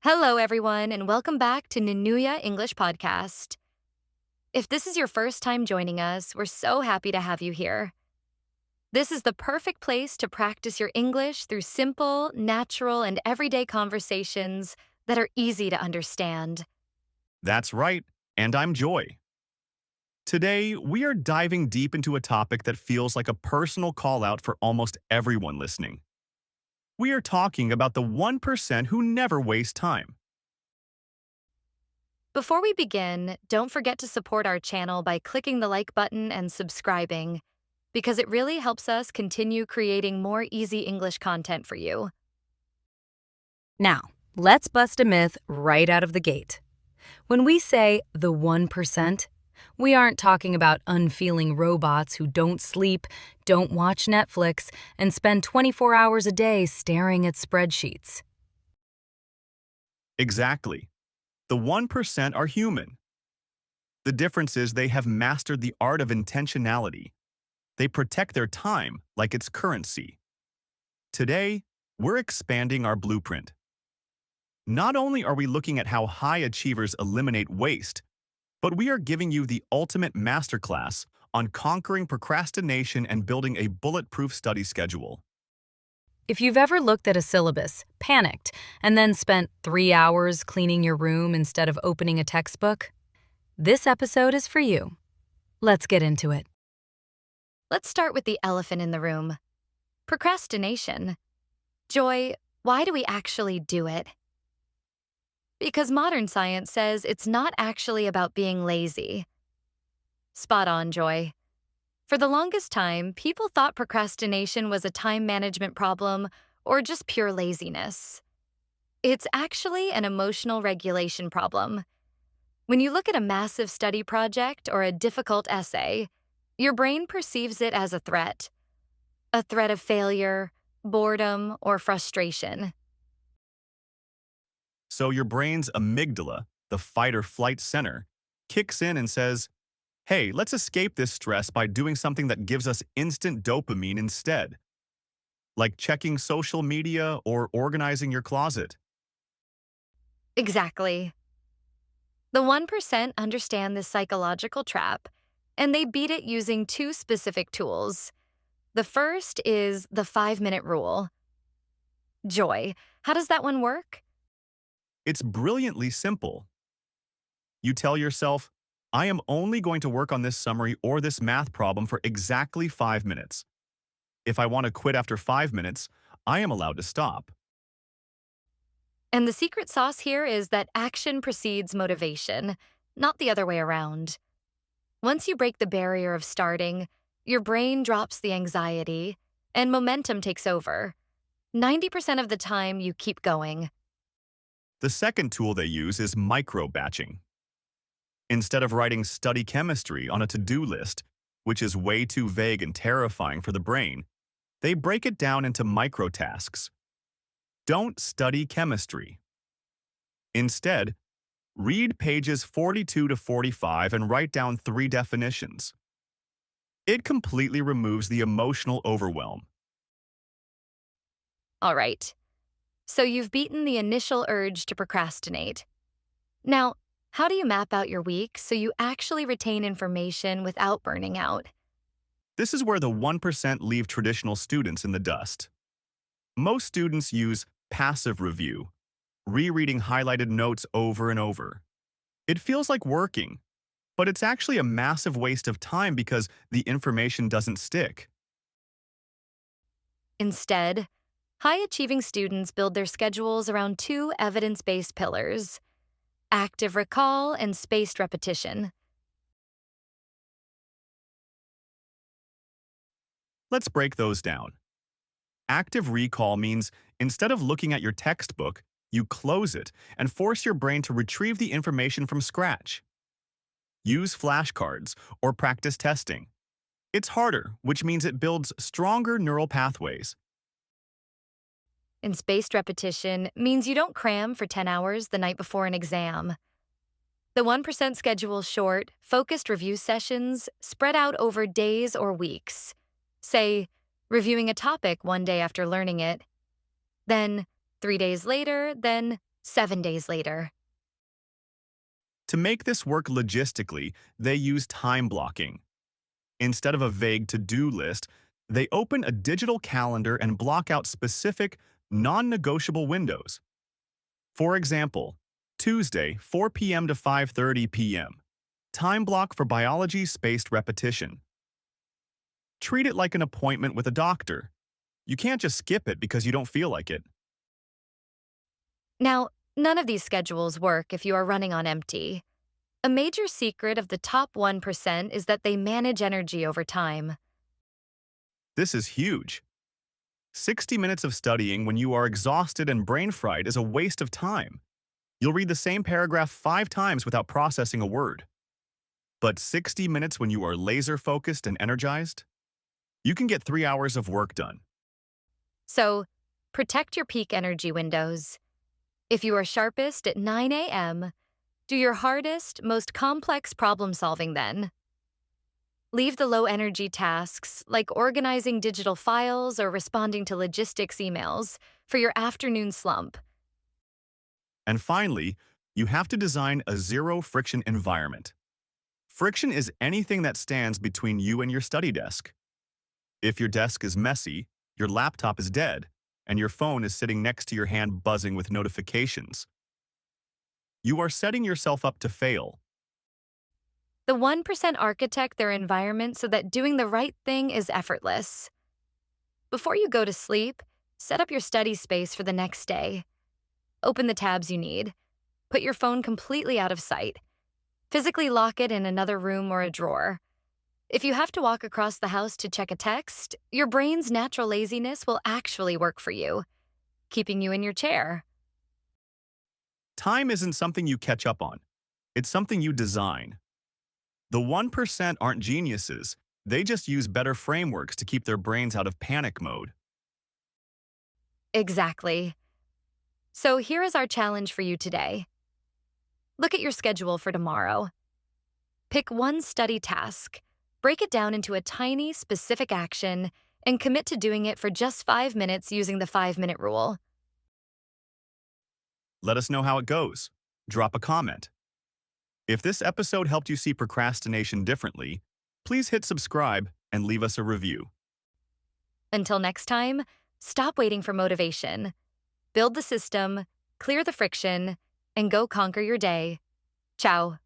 Hello, everyone, and welcome back to Nanuya English Podcast. If this is your first time joining us, we're so happy to have you here. This is the perfect place to practice your English through simple, natural, and everyday conversations that are easy to understand. That's right, and I'm Joy. Today, we are diving deep into a topic that feels like a personal call out for almost everyone listening. We are talking about the 1% who never waste time. Before we begin, don't forget to support our channel by clicking the like button and subscribing, because it really helps us continue creating more easy English content for you. Now, let's bust a myth right out of the gate. When we say the 1%, we aren't talking about unfeeling robots who don't sleep, don't watch Netflix, and spend 24 hours a day staring at spreadsheets. Exactly. The 1% are human. The difference is they have mastered the art of intentionality. They protect their time like it's currency. Today, we're expanding our blueprint. Not only are we looking at how high achievers eliminate waste, but we are giving you the ultimate masterclass on conquering procrastination and building a bulletproof study schedule. If you've ever looked at a syllabus, panicked, and then spent 3 hours cleaning your room instead of opening a textbook, this episode is for you. Let's get into it. Let's start with the elephant in the room. Procrastination. Joy, why do we actually do it? Because modern science says it's not actually about being lazy. Spot on, Joy. For the longest time, people thought procrastination was a time management problem or just pure laziness. It's actually an emotional regulation problem. When you look at a massive study project or a difficult essay, your brain perceives it as a threat of failure, boredom, or frustration. So your brain's amygdala, the fight-or-flight center, kicks in and says, hey, let's escape this stress by doing something that gives us instant dopamine instead, like checking social media or organizing your closet. Exactly. The 1% understand this psychological trap, and they beat it using two specific tools. The first is the 5-minute rule. Joy, how does that one work? It's brilliantly simple. You tell yourself, I am only going to work on this summary or this math problem for exactly 5 minutes. If I want to quit after 5 minutes, I am allowed to stop. And the secret sauce here is that action precedes motivation, not the other way around. Once you break the barrier of starting, your brain drops the anxiety, and momentum takes over. 90% of the time, you keep going. The second tool they use is micro-batching. Instead of writing study chemistry on a to-do list, which is way too vague and terrifying for the brain, they break it down into micro-tasks. Don't study chemistry. Instead, read pages 42 to 45 and write down 3 definitions. It completely removes the emotional overwhelm. All right. So you've beaten the initial urge to procrastinate. Now, how do you map out your week so you actually retain information without burning out? This is where the 1% leave traditional students in the dust. Most students use passive review, rereading highlighted notes over and over. It feels like working, but it's actually a massive waste of time because the information doesn't stick. Instead, high-achieving students build their schedules around 2 evidence-based pillars: active recall and spaced repetition. Let's break those down. Active recall means instead of looking at your textbook, you close it and force your brain to retrieve the information from scratch. Use flashcards or practice testing. It's harder, which means it builds stronger neural pathways. And spaced repetition means you don't cram for 10 hours the night before an exam. The 1% schedules short, focused review sessions spread out over days or weeks. Say, reviewing a topic one day after learning it, then 3 days later, then 7 days later. To make this work logistically, they use time blocking. Instead of a vague to-do list, they open a digital calendar and block out specific, non-negotiable windows. For example, Tuesday, 4 p.m. to 5:30 p.m. Time block for biology-spaced repetition. Treat it like an appointment with a doctor. You can't just skip it because you don't feel like it. Now, none of these schedules work if you are running on empty. A major secret of the top 1% is that they manage energy over time. This is huge. 60 minutes of studying when you are exhausted and brain-fried is a waste of time. You'll read the same paragraph 5 times without processing a word. But 60 minutes when you are laser-focused and energized? You can get 3 hours of work done. So, protect your peak energy windows. If you are sharpest at 9 a.m., do your hardest, most complex problem-solving then. Leave the low-energy tasks, like organizing digital files or responding to logistics emails, for your afternoon slump. And finally, you have to design a zero-friction environment. Friction is anything that stands between you and your study desk. If your desk is messy, your laptop is dead, and your phone is sitting next to your hand buzzing with notifications, you are setting yourself up to fail. The 1% architect their environment so that doing the right thing is effortless. Before you go to sleep, set up your study space for the next day. Open the tabs you need. Put your phone completely out of sight. Physically lock it in another room or a drawer. If you have to walk across the house to check a text, your brain's natural laziness will actually work for you, keeping you in your chair. Time isn't something you catch up on. It's something you design. The 1% aren't geniuses. They just use better frameworks to keep their brains out of panic mode. Exactly. So here is our challenge for you today. Look at your schedule for tomorrow. Pick one study task, break it down into a tiny, specific action, and commit to doing it for just 5 minutes using the 5-minute rule. Let us know how it goes. Drop a comment. If this episode helped you see procrastination differently, please hit subscribe and leave us a review. Until next time, stop waiting for motivation. Build the system, clear the friction, and go conquer your day. Ciao.